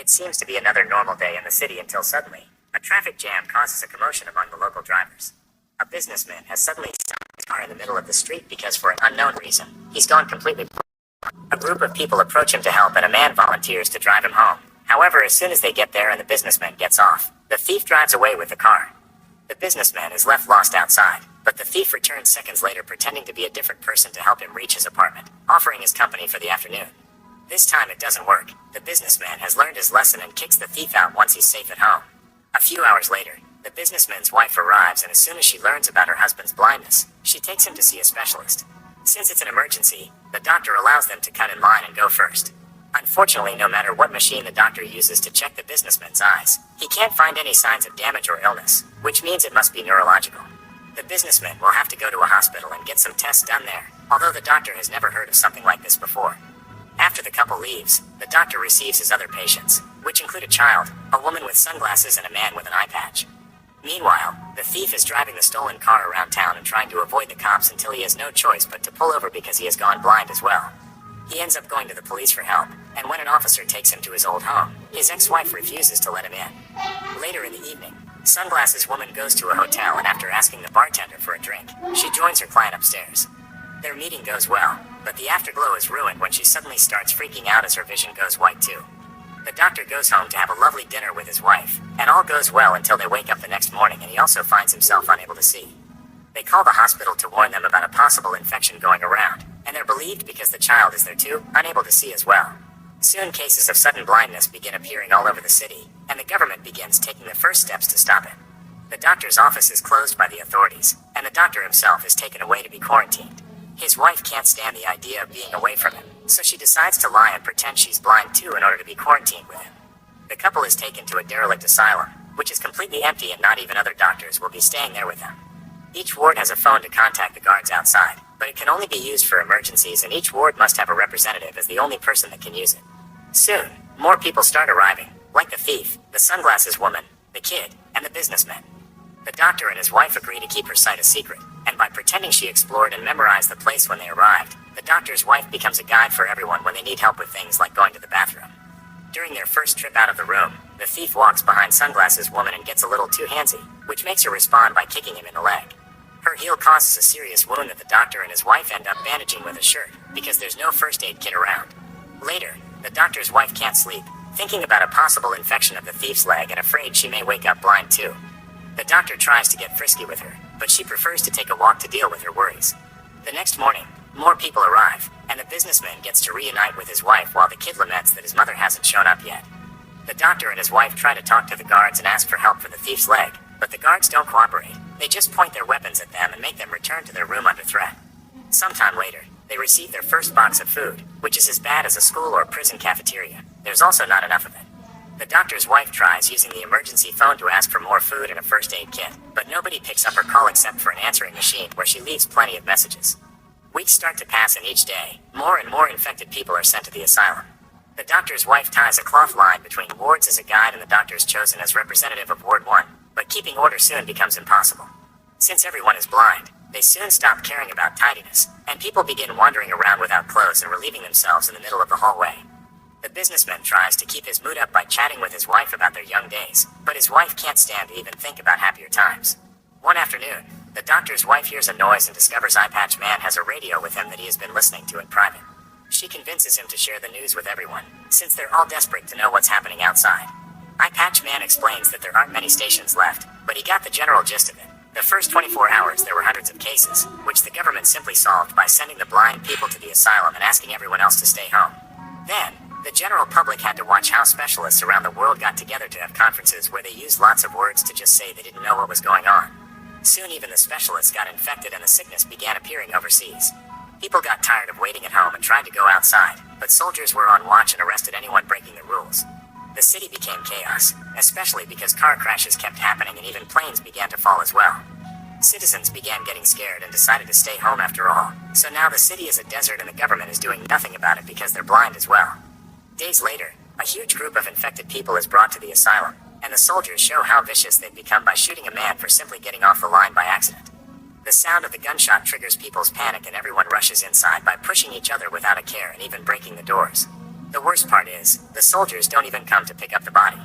It seems to be another normal day in the city until suddenly, a traffic jam causes a commotion among the local drivers. A businessman has suddenly stopped his car in the middle of the street because for an unknown reason, he's gone completely blind. A group of people approach him to help and a man volunteers to drive him home. However, as soon as they get there and the businessman gets off, the thief drives away with the car. The businessman is left lost outside, but the thief returns seconds later pretending to be a different person to help him reach his apartment, offering his company for the afternoon. This time it doesn't work. The businessman has learned his lesson and kicks the thief out once he's safe at home. A few hours later, the businessman's wife arrives, and as soon as she learns about her husband's blindness, she takes him to see a specialist. Since it's an emergency, the doctor allows them to cut in line and go first. Unfortunately, no matter what machine the doctor uses to check the businessman's eyes, he can't find any signs of damage or illness, which means it must be neurological. The businessman will have to go to a hospital and get some tests done there, although the doctor has never heard of something like this before. After the couple leaves, the doctor receives his other patients, which include a child, a woman with sunglasses, and a man with an eye patch. Meanwhile, the thief is driving the stolen car around town and trying to avoid the cops until he has no choice but to pull over because he has gone blind as well. He ends up going to the police for help, and when an officer takes him to his old home, his ex-wife refuses to let him in. Later in the evening, Sunglasses Woman goes to a hotel and after asking the bartender for a drink, she joins her client upstairs. Their meeting goes well, but the afterglow is ruined when she suddenly starts freaking out as her vision goes white too. The doctor goes home to have a lovely dinner with his wife, and all goes well until they wake up the next morning and he also finds himself unable to see. They call the hospital to warn them about a possible infection going around, and they're relieved because the child is there too, unable to see as well. Soon cases of sudden blindness begin appearing all over the city, and the government begins taking the first steps to stop it. The doctor's office is closed by the authorities, and the doctor himself is taken away to be quarantined. His wife can't stand the idea of being away from him, so she decides to lie and pretend she's blind too in order to be quarantined with him. The couple is taken to a derelict asylum, which is completely empty and not even other doctors will be staying there with them. Each ward has a phone to contact the guards outside, but it can only be used for emergencies and each ward must have a representative as the only person that can use it. Soon, more people start arriving, like the thief, the sunglasses woman, the kid, and the businessman. The doctor and his wife agree to keep her sight a secret, and by pretending she explored and memorized the place when they arrived, the doctor's wife becomes a guide for everyone when they need help with things like going to the bathroom. During their first trip out of the room, the thief walks behind Sunglasses Woman and gets a little too handsy, which makes her respond by kicking him in the leg. Her heel causes a serious wound that the doctor and his wife end up bandaging with a shirt, because there's no first aid kit around. Later, the doctor's wife can't sleep, thinking about a possible infection of the thief's leg and afraid she may wake up blind too. The doctor tries to get frisky with her, but she prefers to take a walk to deal with her worries. The next morning, more people arrive, and the businessman gets to reunite with his wife while the kid laments that his mother hasn't shown up yet. The doctor and his wife try to talk to the guards and ask for help for the thief's leg, but the guards don't cooperate. They just point their weapons at them and make them return to their room under threat. Sometime later, they receive their first box of food, which is as bad as a school or prison cafeteria. There's also not enough of it. The doctor's wife tries using the emergency phone to ask for more food and a first aid kit, but nobody picks up her call except for an answering machine where she leaves plenty of messages. Weeks start to pass and each day, more and more infected people are sent to the asylum. The doctor's wife ties a cloth line between wards as a guide and the doctor's chosen as representative of Ward 1, but keeping order soon becomes impossible. Since everyone is blind, they soon stop caring about tidiness, and people begin wandering around without clothes and relieving themselves in the middle of the hallway. The businessman tries to keep his mood up by chatting with his wife about their young days, but his wife can't stand to even think about happier times. One afternoon, the doctor's wife hears a noise and discovers Eye Patch Man has a radio with him that he has been listening to in private. She convinces him to share the news with everyone, since they're all desperate to know what's happening outside. Eye Patch Man explains that there aren't many stations left, but he got the general gist of it. The first 24 hours there were hundreds of cases, which the government simply solved by sending the blind people to the asylum and asking everyone else to stay home. Then, the general public had to watch how specialists around the world got together to have conferences where they used lots of words to just say they didn't know what was going on. Soon even the specialists got infected and the sickness began appearing overseas. People got tired of waiting at home and tried to go outside, but soldiers were on watch and arrested anyone breaking the rules. The city became chaos, especially because car crashes kept happening and even planes began to fall as well. Citizens began getting scared and decided to stay home after all, so now the city is a desert and the government is doing nothing about it because they're blind as well. Days later, a huge group of infected people is brought to the asylum, and the soldiers show how vicious they've become by shooting a man for simply getting off the line by accident. The sound of the gunshot triggers people's panic and everyone rushes inside by pushing each other without a care and even breaking the doors. The worst part is, the soldiers don't even come to pick up the body.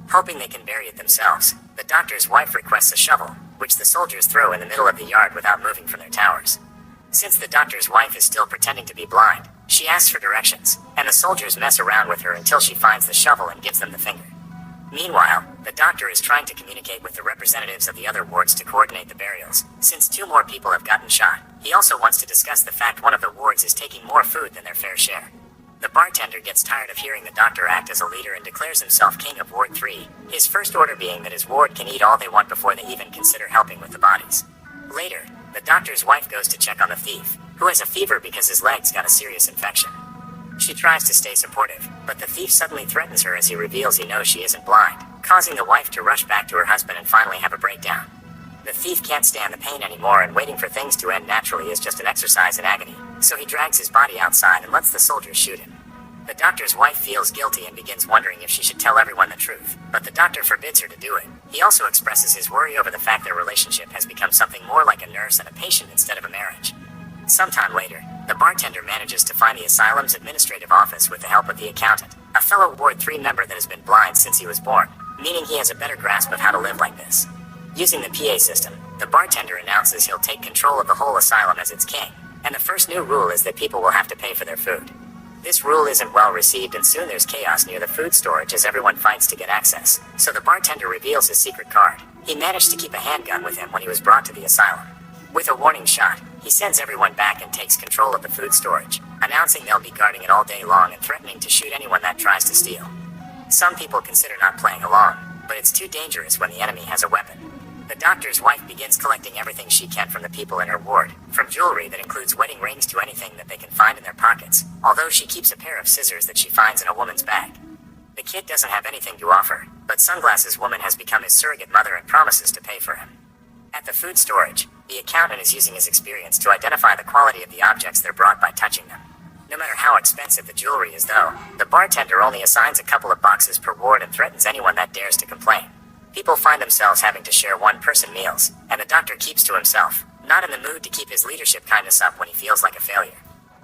Hoping they can bury it themselves, the doctor's wife requests a shovel, which the soldiers throw in the middle of the yard without moving from their towers. Since the doctor's wife is still pretending to be blind, she asks for directions, and the soldiers mess around with her until she finds the shovel and gives them the finger. Meanwhile, the doctor is trying to communicate with the representatives of the other wards to coordinate the burials, since 2 more people have gotten shot. He also wants to discuss the fact one of the wards is taking more food than their fair share. The bartender gets tired of hearing the doctor act as a leader and declares himself king of Ward 3, his first order being that his ward can eat all they want before they even consider helping with the bodies. Later, the doctor's wife goes to check on the thief, who has a fever because his legs got a serious infection. She tries to stay supportive, but the thief suddenly threatens her as he reveals he knows she isn't blind, causing the wife to rush back to her husband and finally have a breakdown. The thief can't stand the pain anymore, and waiting for things to end naturally is just an exercise in agony, so he drags his body outside and lets the soldiers shoot him. The doctor's wife feels guilty and begins wondering if she should tell everyone the truth, but the doctor forbids her to do it. He also expresses his worry over the fact their relationship has become something more like a nurse and a patient instead of a marriage. Sometime later, the bartender manages to find the asylum's administrative office with the help of the accountant, a fellow Ward 3 member that has been blind since he was born, meaning he has a better grasp of how to live like this. Using the PA system, the bartender announces he'll take control of the whole asylum as its king, and the first new rule is that people will have to pay for their food. This rule isn't well received, and soon there's chaos near the food storage as everyone fights to get access, so the bartender reveals his secret card. He managed to keep a handgun with him when he was brought to the asylum. With a warning shot, he sends everyone back and takes control of the food storage, announcing they'll be guarding it all day long and threatening to shoot anyone that tries to steal. Some people consider not playing along, but it's too dangerous when the enemy has a weapon. The doctor's wife begins collecting everything she can from the people in her ward, from jewelry that includes wedding rings to anything that they can find in their pockets, although she keeps a pair of scissors that she finds in a woman's bag. The kid doesn't have anything to offer, but Sunglasses Woman has become his surrogate mother and promises to pay for him. At the food storage, the accountant is using his experience to identify the quality of the objects they're brought by touching them. No matter how expensive the jewelry is though, the bartender only assigns a couple of boxes per ward and threatens anyone that dares to complain. People find themselves having to share one-person meals, and the doctor keeps to himself, not in the mood to keep his leadership kindness up when he feels like a failure.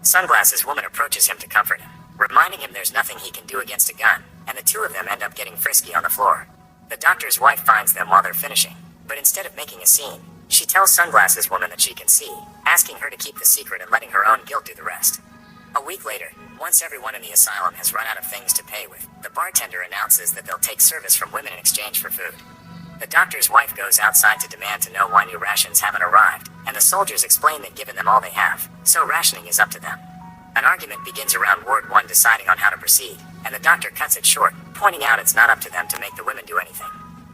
Sunglasses Woman approaches him to comfort him, reminding him there's nothing he can do against a gun, and the 2 of them end up getting frisky on the floor. The doctor's wife finds them while they're finishing, but instead of making a scene, she tells Sunglasses Woman that she can see, asking her to keep the secret and letting her own guilt do the rest. A week later, once everyone in the asylum has run out of things to pay with, the bartender announces that they'll take service from women in exchange for food. The doctor's wife goes outside to demand to know why new rations haven't arrived, and the soldiers explain they've given them all they have, so rationing is up to them. An argument begins around Ward 1 deciding on how to proceed, and the doctor cuts it short, pointing out it's not up to them to make the women do anything.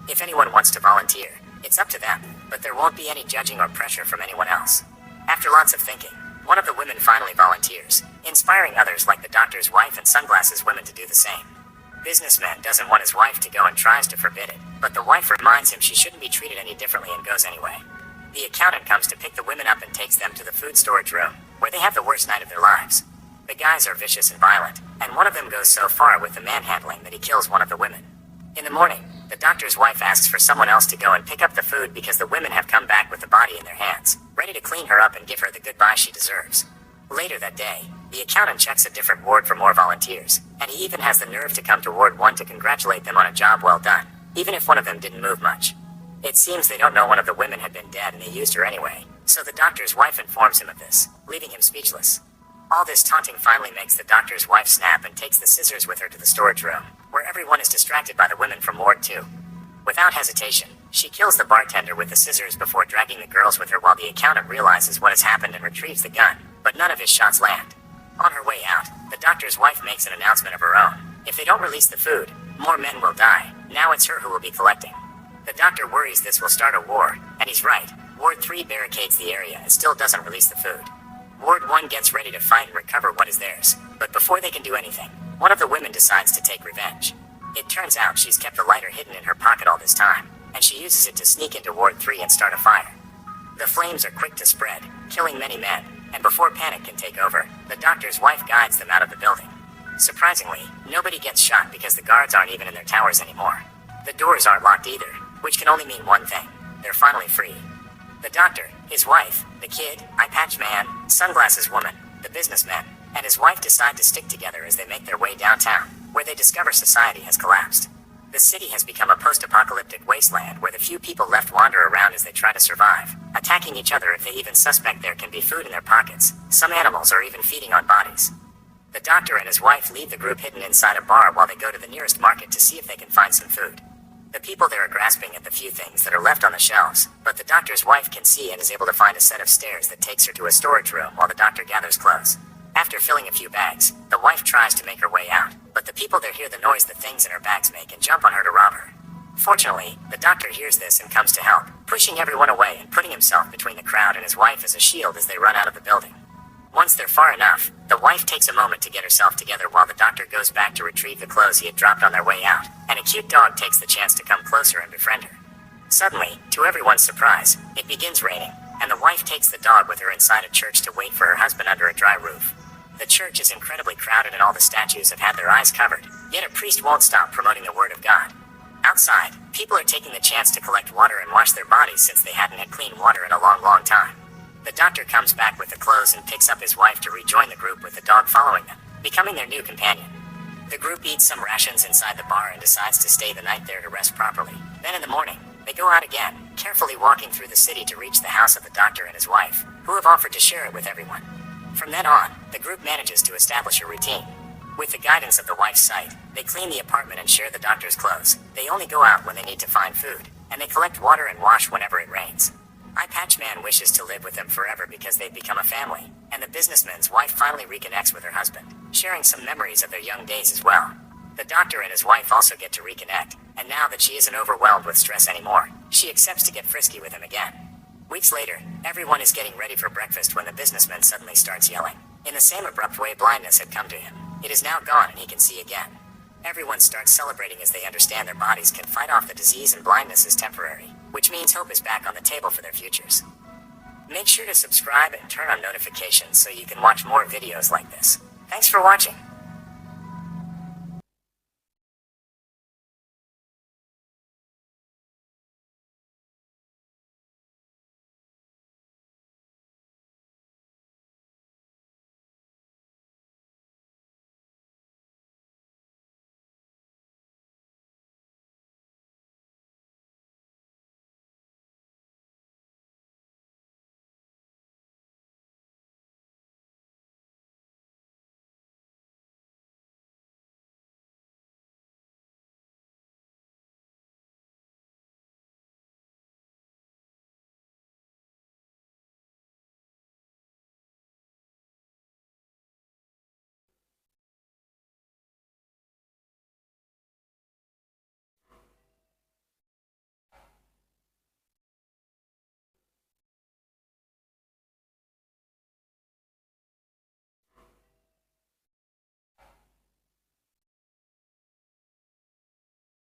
If anyone wants to volunteer, it's up to them, but there won't be any judging or pressure from anyone else. After lots of thinking, one of the women finally volunteers, inspiring others like the doctor's wife and Sunglasses Women to do the same. Businessman doesn't want his wife to go and tries to forbid it, but the wife reminds him she shouldn't be treated any differently and goes anyway. The accountant comes to pick the women up and takes them to the food storage room, where they have the worst night of their lives. The guys are vicious and violent, and one of them goes so far with the manhandling that he kills one of the women. In the morning, the doctor's wife asks for someone else to go and pick up the food because the women have come back with the body in their hands, ready to clean her up and give her the goodbye she deserves. Later that day, the accountant checks a different ward for more volunteers, and he even has the nerve to come to Ward 1 to congratulate them on a job well done, even if one of them didn't move much. It seems they don't know one of the women had been dead and they used her anyway, so the doctor's wife informs him of this, leaving him speechless. All this taunting finally makes the doctor's wife snap and takes the scissors with her to the storage room, where everyone is distracted by the women from Ward 2. Without hesitation, she kills the bartender with the scissors before dragging the girls with her while the accountant realizes what has happened and retrieves the gun, but none of his shots land. On her way out, the doctor's wife makes an announcement of her own. If they don't release the food, more men will die. Now it's her who will be collecting. The doctor worries this will start a war, and he's right. Ward 3 barricades the area and still doesn't release the food. Ward 1 gets ready to fight and recover what is theirs, but before they can do anything, one of the women decides to take revenge. It turns out she's kept the lighter hidden in her pocket all this time, and she uses it to sneak into Ward 3 and start a fire. The flames are quick to spread, killing many men, and before panic can take over, the doctor's wife guides them out of the building. Surprisingly, nobody gets shot because the guards aren't even in their towers anymore. The doors aren't locked either, which can only mean one thing: they're finally free. The doctor, his wife, the kid, eye patch man, Sunglasses Woman, the businessman, and his wife decide to stick together as they make their way downtown, where they discover society has collapsed. The city has become a post-apocalyptic wasteland where the few people left wander around as they try to survive, attacking each other if they even suspect there can be food in their pockets. Some animals are even feeding on bodies. The doctor and his wife leave the group hidden inside a bar while they go to the nearest market to see if they can find some food. The people there are grasping at the few things that are left on the shelves, but the doctor's wife can see and is able to find a set of stairs that takes her to a storage room while the doctor gathers clothes. After filling a few bags, the wife tries to make her way out, but the people there hear the noise the things in her bags make and jump on her to rob her. Fortunately, the doctor hears this and comes to help, pushing everyone away and putting himself between the crowd and his wife as a shield as they run out of the building. Once they're far enough, the wife takes a moment to get herself together while the doctor goes back to retrieve the clothes he had dropped on their way out, and a cute dog takes the chance to come closer and befriend her. Suddenly, to everyone's surprise, it begins raining, and the wife takes the dog with her inside a church to wait for her husband under a dry roof. The church is incredibly crowded and all the statues have had their eyes covered, yet a priest won't stop promoting the word of God. Outside, people are taking the chance to collect water and wash their bodies since they hadn't had clean water in a long time. The doctor comes back with the clothes and picks up his wife to rejoin the group with the dog following them, becoming their new companion. The group eats some rations inside the bar and decides to stay the night there to rest properly. Then in the morning, they go out again, carefully walking through the city to reach the house of the doctor and his wife, who have offered to share it with everyone. From then on, the group manages to establish a routine. With the guidance of the wife's sight, they clean the apartment and share the doctor's clothes. They only go out when they need to find food, and they collect water and wash whenever it rains. Eye Patch Man wishes to live with them forever because they've become a family, and the businessman's wife finally reconnects with her husband, sharing some memories of their young days as well. The doctor and his wife also get to reconnect, and now that she isn't overwhelmed with stress anymore, she accepts to get frisky with him again. Weeks later, everyone is getting ready for breakfast when the businessman suddenly starts yelling. In the same abrupt way blindness had come to him, it is now gone and he can see again. Everyone starts celebrating as they understand their bodies can fight off the disease and blindness is temporary, which means hope is back on the table for their futures. Make sure to subscribe and turn on notifications so you can watch more videos like this. Thanks for watching.